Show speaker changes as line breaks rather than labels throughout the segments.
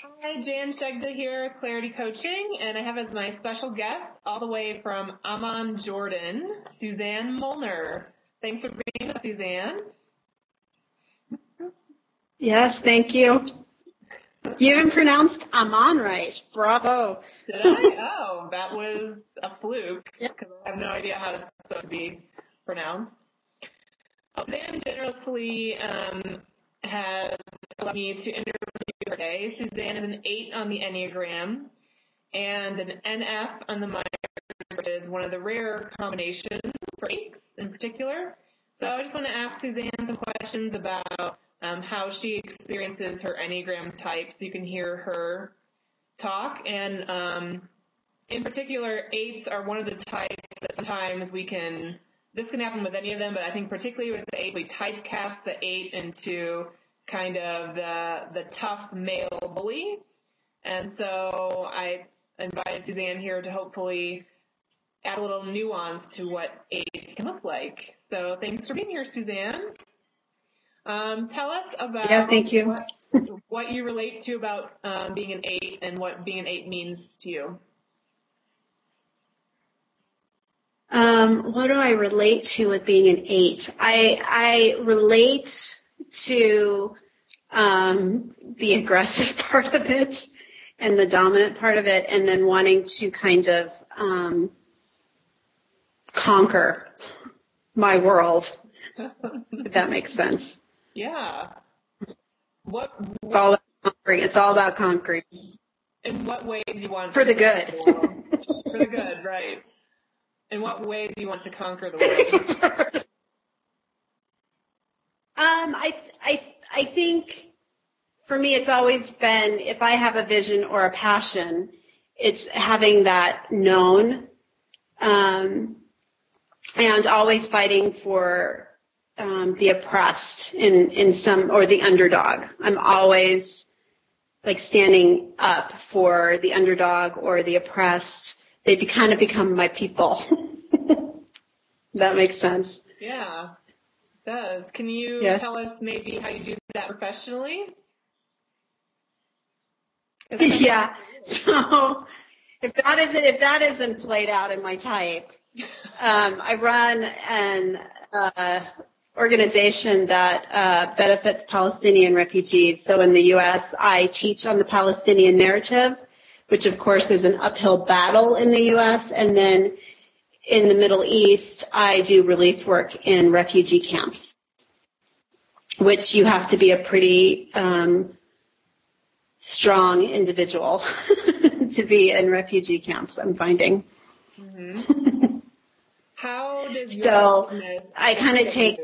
Hi, Jan Shegda here, Clarity Coaching, and I have as my special guest, all the way from Amman, Jordan, Suzanne Molnar. Thanks for being with us, Suzanne.
Yes, thank you. You even pronounced Amman right. Bravo.
Did I? Oh, that was a fluke, because I have no idea how it's supposed to be pronounced. Suzanne generously has allowed me to interview her today. Suzanne is an 8 on the Enneagram and an NF on the Myers, which is one of the rare combinations for 8s in particular. So I just want to ask Suzanne some questions about how she experiences her Enneagram type so you can hear her talk. And in particular, 8s are one of the types that sometimes this can happen with any of them, but I think particularly with the 8s, we typecast the 8 into kind of the tough male bully. And so I invited Suzanne here to hopefully add a little nuance to what 8 can look like. So thanks for being here, Suzanne. Tell us about
thank you.
what you relate to about being an 8 and what being an 8 means to you.
What do I relate to with being an 8? I relate to the aggressive part of it and the dominant part of it, and then wanting to kind of conquer my world, if that makes sense.
Yeah.
It's all about conquering.
In what way do you want
for the good?
For the good, right. In what way do you want to conquer the world?
I think for me it's always been, if I have a vision or a passion, it's having that known, and always fighting for the oppressed in some, or the underdog. I'm always like standing up for the underdog or the oppressed. They kind of become my people. That makes sense.
Yeah, it does. Can you tell us maybe how you do that professionally?
Yeah. So if that isn't played out in my type, I run an organization that benefits Palestinian refugees. So in the U.S., I teach on the Palestinian narrative, which of course is an uphill battle in the U.S. And then in the Middle East, I do relief work in refugee camps, which you have to be a pretty strong individual to be in refugee camps, I'm finding.
Mm-hmm. How does
I kind of take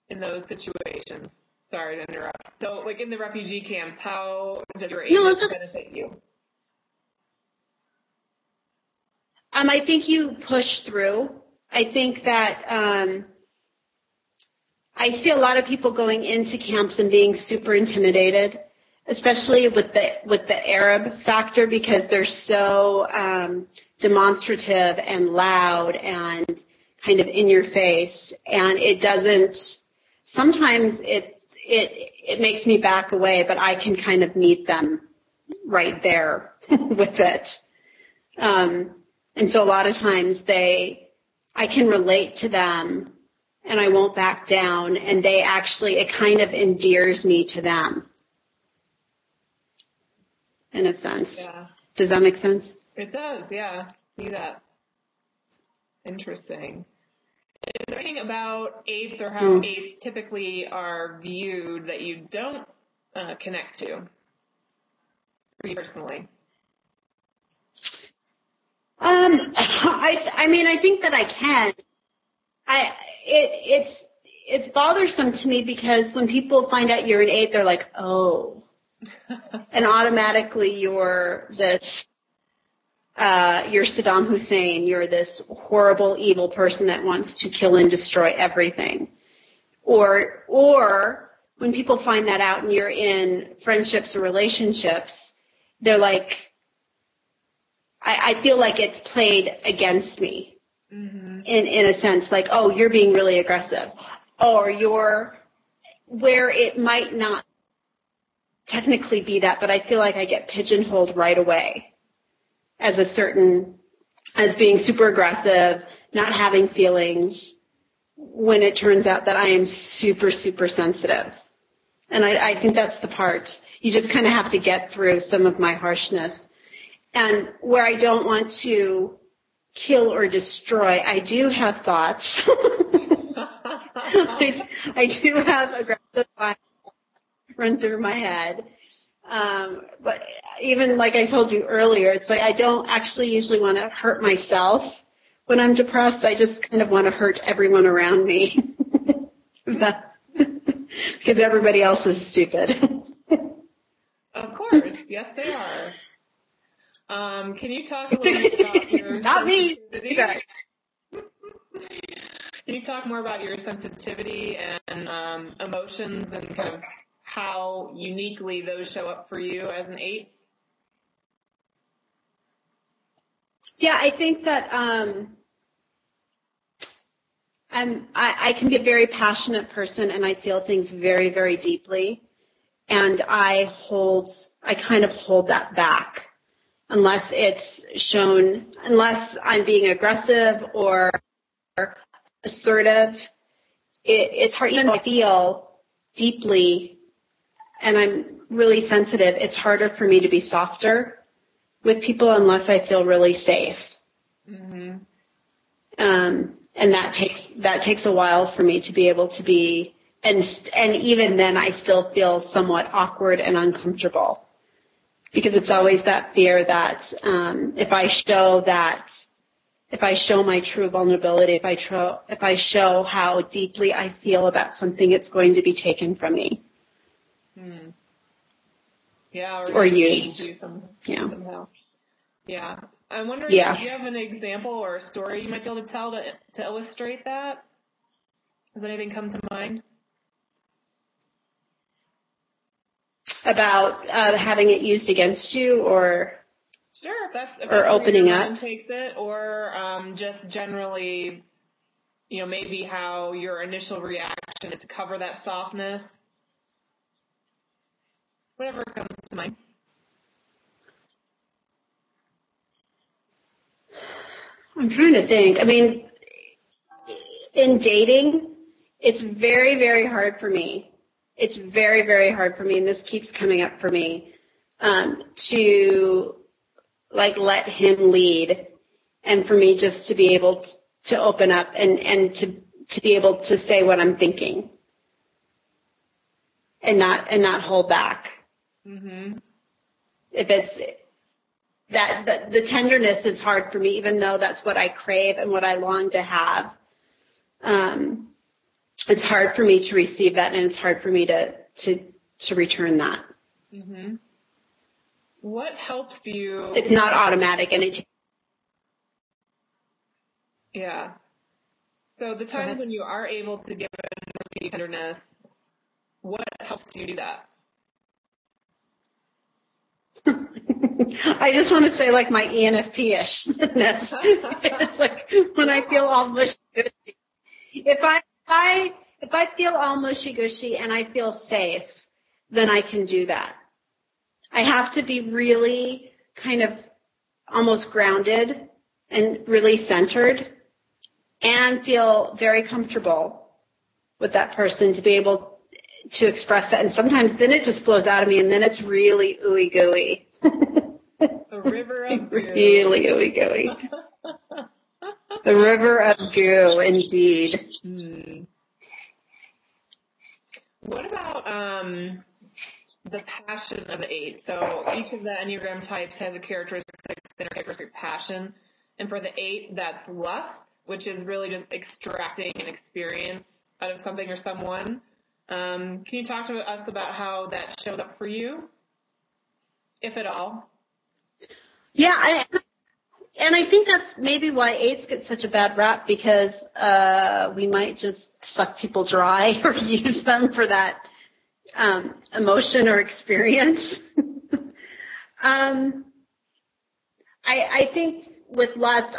in those situations? Sorry to interrupt. So, like in the refugee camps, how does your age benefit you?
I think you push through. I think that I see a lot of people going into camps and being super intimidated, especially with the Arab factor, because they're so demonstrative and loud and kind of in your face, and it doesn't. Sometimes it makes me back away, but I can kind of meet them right there with it. And so a lot of times I can relate to them and I won't back down, and it kind of endears me to them in a sense.
Yeah.
Does that make sense?
It does, yeah. See that. Interesting. Is there anything about 8s or how 8s typically are viewed that you don't connect to, for you personally?
I think that I can. It's bothersome to me because when people find out you're an 8, they're like, oh, and automatically you're Saddam Hussein. You're this horrible, evil person that wants to kill and destroy everything. Or when people find that out and you're in friendships or relationships, they're like, I feel like it's played against me in a sense, like, oh, you're being really aggressive, or you're where it might not technically be that, but I feel like I get pigeonholed right away as being super aggressive, not having feelings, when it turns out that I am super, super sensitive. And I think that's the part. You just kind of have to get through some of my harshness. And where I don't want to kill or destroy, I do have thoughts. I do have aggressive thoughts run through my head. But even like I told you earlier, it's like I don't actually usually want to hurt myself when I'm depressed. I just kind of want to hurt everyone around me. Because everybody else is stupid.
Of course. Yes, they are. Can you talk a little bit about your
Not me.
Can you talk more about your sensitivity and emotions and kind of how uniquely those show up for you as an 8?
Yeah, I think that I can be a very passionate person, and I feel things very, very deeply, and I kind of hold that back unless I'm being aggressive or assertive. It's hard, even if I feel deeply and I'm really sensitive, it's harder for me to be softer with people unless I feel really safe. Mm-hmm. And that takes a while for me to be able to be, and even then I still feel somewhat awkward and uncomfortable, because it's always that fear that if I show my true vulnerability, if I show how deeply I feel about something, it's going to be taken from me.
Hmm. Yeah,
or used.
Somehow. Yeah. I'm wondering, do you have an example or a story you might be able to tell to illustrate that? Does anything come to mind?
About having it used against you, or
sure, if that's
opening up
takes it, or just generally, maybe how your initial reaction is to cover that softness. Whatever comes to mind.
I'm trying to think. I mean, in dating, it's very, very hard for me. It's very, very hard for me, and this keeps coming up for me, to let him lead, and for me just to be able to open up and to be able to say what I'm thinking, and not hold back. Mm-hmm. If it's that the tenderness is hard for me, even though that's what I crave and what I long to have. It's hard for me to receive that, and it's hard for me to return that.
Mm-hmm. What helps you?
It's not automatic, and
yeah. So the times when you are able to give it tenderness, what helps you do that?
I just want to say, my ENFP-ishness. It's like when I feel all mushy-gushy. If I feel all mushy-gushy and I feel safe, then I can do that. I have to be really kind of almost grounded and really centered and feel very comfortable with that person to be able to express that. And sometimes then it just flows out of me, and then it's really ooey gooey.
A river of goo.
Really ooey gooey. The river of goo, indeed.
What about the passion of the 8? So each of the Enneagram types has a characteristic passion. And for the 8, that's lust, which is really just extracting an experience out of something or someone. Can you talk to us about how that shows up for you, if at all?
Yeah, and I think that's maybe why 8s get such a bad rap, because we might just suck people dry or use them for that emotion or experience. I think with lust,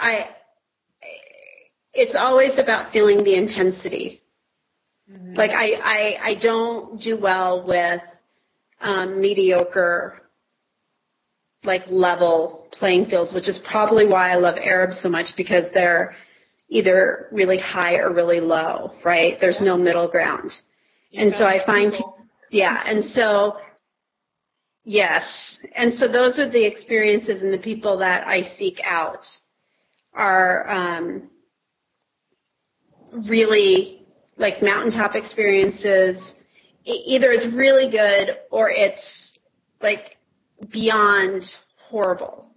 it's always about feeling the intensity. Mm-hmm. I don't do well with mediocre, like level playing fields, which is probably why I love Arabs so much, because they're either really high or really low, right? There's no middle ground. And so I find people, and so, yes. And so those are the experiences and the people that I seek out are really like mountaintop experiences. Either it's really good or it's like beyond horrible,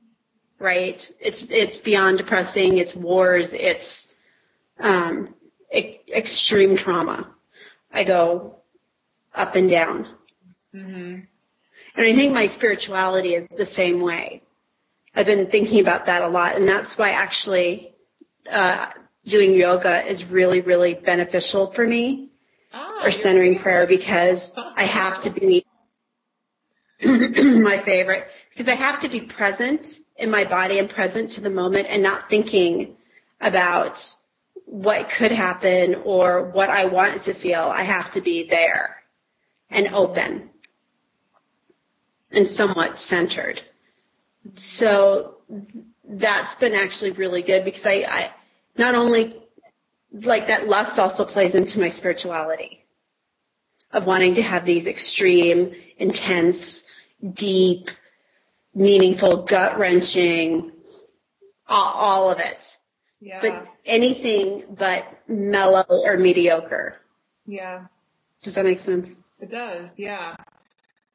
right? It's beyond depressing. It's wars. It's extreme trauma. I go up and down. Mm-hmm. And I think my spirituality is the same way. I've been thinking about that a lot, and that's why actually doing yoga is really, really beneficial for me, or centering prayer, because I have to be my favorite, because I have to be present in my body and present to the moment and not thinking about what could happen or what I want to feel. I have to be there and open and somewhat centered. So that's been actually really good, because I not only, like, that lust also plays into my spirituality of wanting to have these extreme, intense, deep, meaningful, gut-wrenching, all of it. Yeah. But anything but mellow or mediocre.
Yeah.
Does that make sense?
It does, yeah.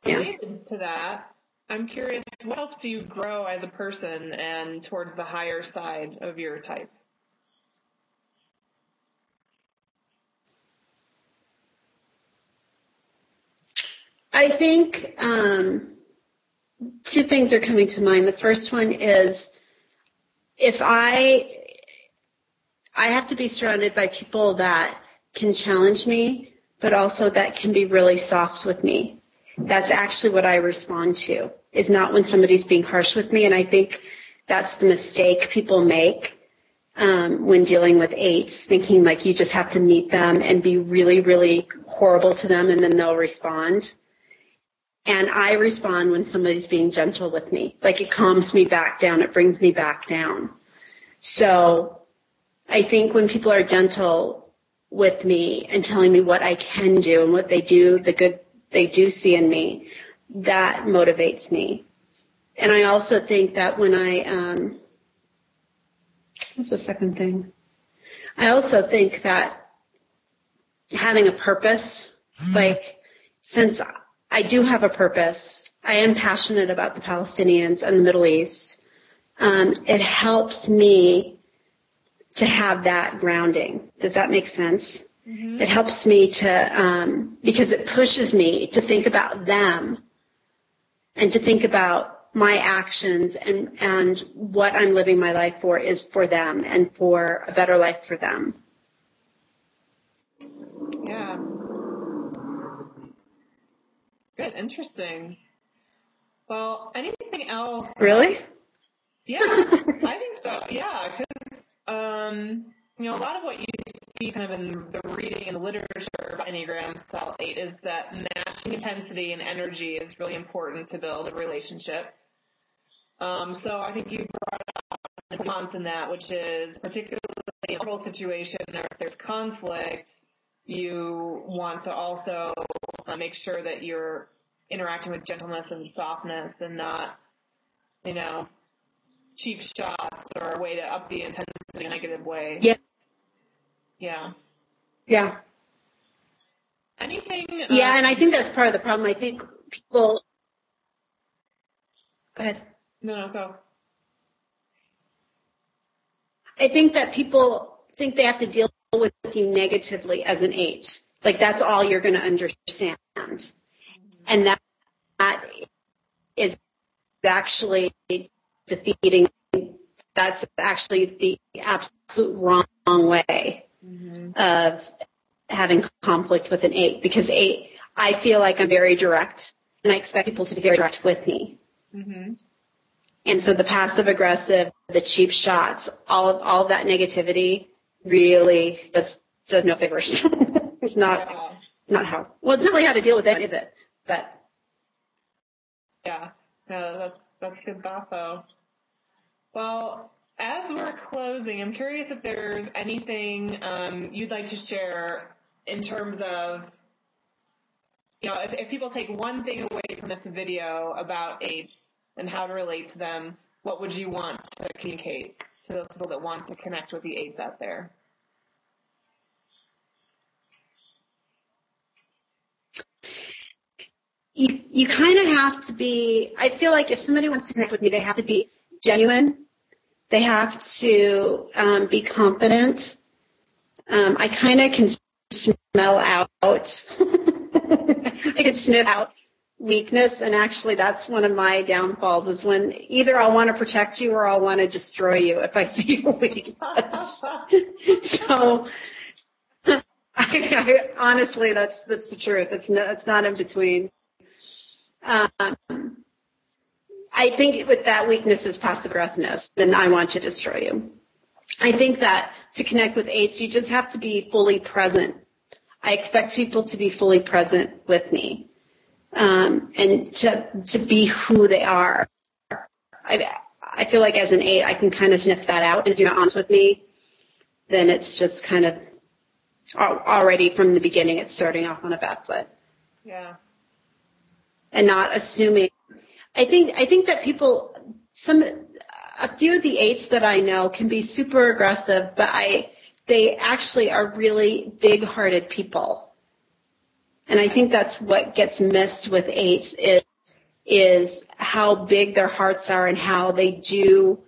Related to that, I'm curious, what helps you grow as a person and towards the higher side of your type?
I think two things are coming to mind. The first one is, if I have to be surrounded by people that can challenge me, but also that can be really soft with me. That's actually what I respond to, is not when somebody's being harsh with me. And I think that's the mistake people make when dealing with eights, thinking like you just have to meet them and be really, really horrible to them, and then they'll respond. And I respond when somebody's being gentle with me. Like, it calms me back down. It brings me back down. So I think when people are gentle with me and telling me what I can do and what they do, the good they do see in me, that motivates me. And I also think that when what's the second thing? I also think that having a purpose, like, since I do have a purpose, I am passionate about the Palestinians and the Middle East, it helps me to have that grounding. Does that make sense? Mm-hmm. It helps me to, because it pushes me to think about them and to think about my actions, and what I'm living my life for is for them and for a better life for them.
Yeah. Good. Interesting. Well, anything else?
Really?
Yeah, I think so. Yeah, because, a lot of what you see kind of in the reading and the literature of Enneagram Style 8 is that matching intensity and energy is really important to build a relationship. So I think you brought up a nuance in that, which is particularly in a role situation, or if there's conflict, you want to also make sure that you're interacting with gentleness and softness and not, cheap shots or a way to up the intensity in a negative way.
Yeah.
Yeah.
Yeah.
Anything?
Yeah, and I think that's part of the problem. I think people. Go ahead.
No, go.
I think that people think they have to deal with you negatively as an 8. Like, that's all you're going to understand. And that is actually defeating. That's actually the absolute wrong way of having conflict with an 8. Because 8, I feel like I'm very direct, and I expect people to be very direct with me. Mm-hmm. And so the passive aggressive, the cheap shots, all of that negativity really does no favors. It's not how. Well, it's not really how to deal with it, is it? But
Yeah, that's good thought, though. Well, as we're closing, I'm curious if there's anything you'd like to share in terms of, if people take one thing away from this video about AIDS and how to relate to them, what would you want to communicate to those people that want to connect with the AIDS out there?
You kind of have to be, I feel like if somebody wants to connect with me, they have to be genuine. They have to be confident. I kind of can smell out, I can sniff out weakness, and actually that's one of my downfalls is when either I'll want to protect you or I'll want to destroy you if I see your weakness. So I honestly, that's the truth. It's not in between. I think with that weakness is passive aggressiveness, then I want to destroy you. I think that to connect with AIDS, you just have to be fully present. I expect people to be fully present with me, and to be who they are. I feel like as an AIDS, I can kind of sniff that out. And if you're not honest with me, then it's just kind of already from the beginning, it's starting off on a bad foot.
Yeah.
And not assuming. I think that people, a few of the eights that I know can be super aggressive, but they actually are really big-hearted people. And I think that's what gets missed with eights is how big their hearts are and how they do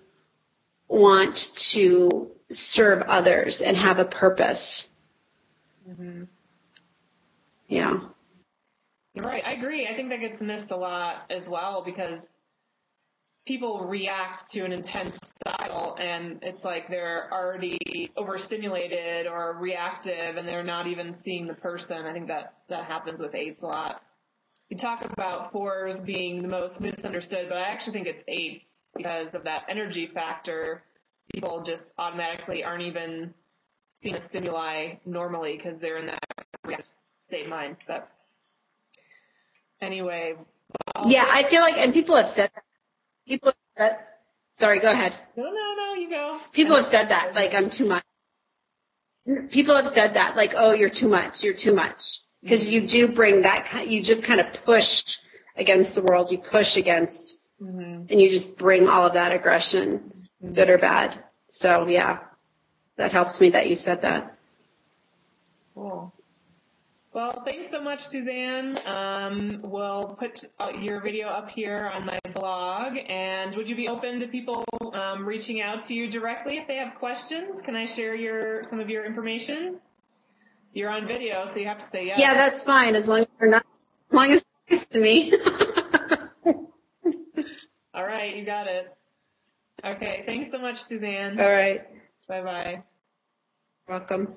want to serve others and have a purpose.
Mm-hmm.
Yeah.
You're right. I agree. I think that gets missed a lot as well because people react to an intense style and it's like they're already overstimulated or reactive and they're not even seeing the person. I think that happens with eights a lot. You talk about fours being the most misunderstood, but I actually think it's eights because of that energy factor. People just automatically aren't even seeing a stimuli normally because they're in that reactive state of mind. But anyway.
Yeah, I feel like, and people have said that. Sorry, go ahead.
No, you go.
People have said that, like, I'm too much. People have said that, like, oh, you're too much. Because you do bring that, you just kind of push against the world. You push against, and you just bring all of that aggression, good or bad. So, yeah, that helps me that you said that.
Cool. Well, thanks so much, Suzanne. We'll put your video up here on my blog. And would you be open to people reaching out to you directly if they have questions? Can I share some of your information? You're on video, so you have to say yes.
Yeah, that's fine, as long as you're not, as long as it's to me.
All right, you got it. Okay, thanks so much, Suzanne.
All right.
Bye-bye.
Welcome.